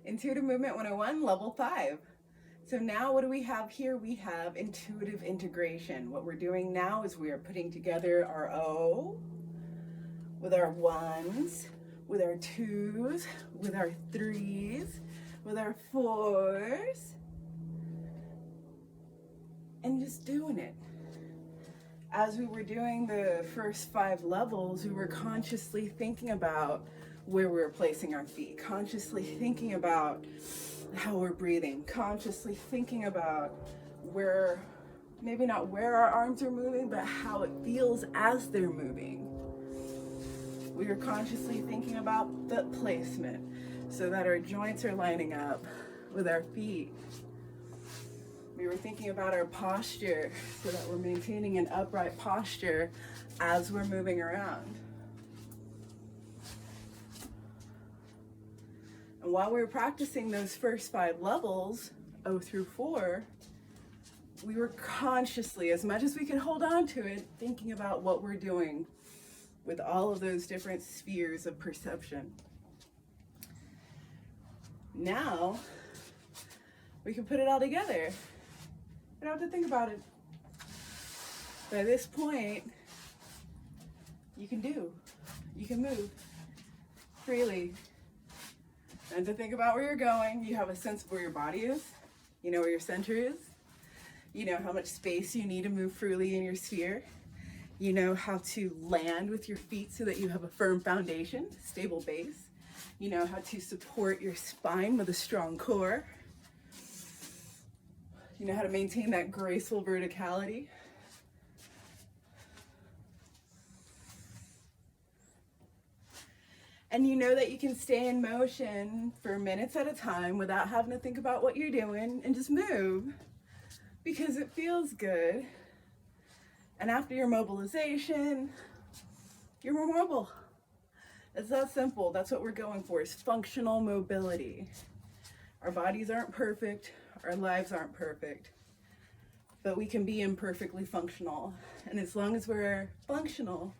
Intuitive Movement 101, level 5. So now what do we have here? We have intuitive integration. What we're doing now is we are putting together our O with our 1s, with our 2s, with our 3s, with our 4s, and just doing it. As we were doing the first 5 levels, we were consciously thinking about where we were placing our feet, consciously thinking about how we're breathing, consciously thinking about where, maybe not where our arms are moving, but how it feels as they're moving. We are consciously thinking about the placement so that our joints are lining up with our feet. We were thinking about our posture so that we're maintaining an upright posture as we're moving around. And while we were practicing those first 5 levels, O through 4, we were consciously, as much as we could hold on to it, thinking about what we're doing with all of those different spheres of perception. Now, we can put it all together. You don't have to think about it. By this point, you can move freely. And to think about where you're going, you have a sense of where your body is, you know where your center is, you know how much space you need to move freely in your sphere, you know how to land with your feet so that you have a firm foundation, stable base, you know how to support your spine with a strong core, you know how to maintain that graceful verticality. And you know that you can stay in motion for minutes at a time without having to think about what you're doing and just move because it feels good. And after your mobilization, you're more mobile. It's that simple. That's what we're going for, is functional mobility. Our bodies aren't perfect. Our lives aren't perfect. But we can be imperfectly functional. And as long as we're functional,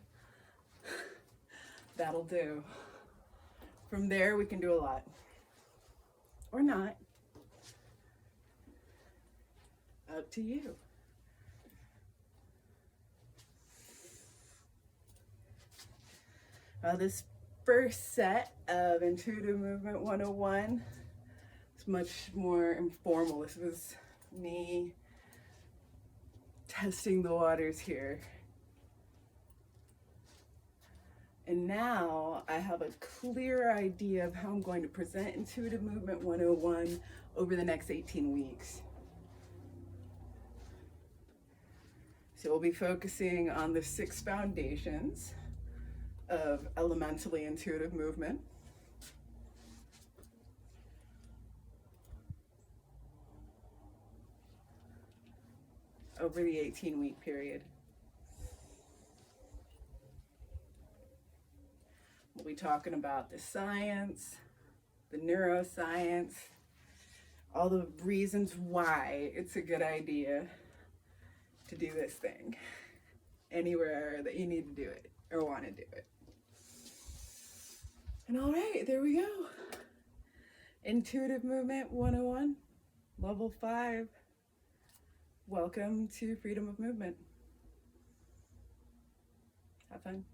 that'll do. From there, we can do a lot. Or not. Up to you. This first set of Intuitive Movement 101 is much more informal. This was me testing the waters here. And now I have a clear idea of how I'm going to present Intuitive Movement 101 over the next 18 weeks. So we'll be focusing on the 6 foundations of elementally intuitive movement. Over the 18-week period. We'll be talking about the science, the neuroscience, all the reasons why it's a good idea to do this thing anywhere that you need to do it or want to do it. And all right, there we go. Intuitive Movement 101, level 5. Welcome to freedom of movement. Have fun.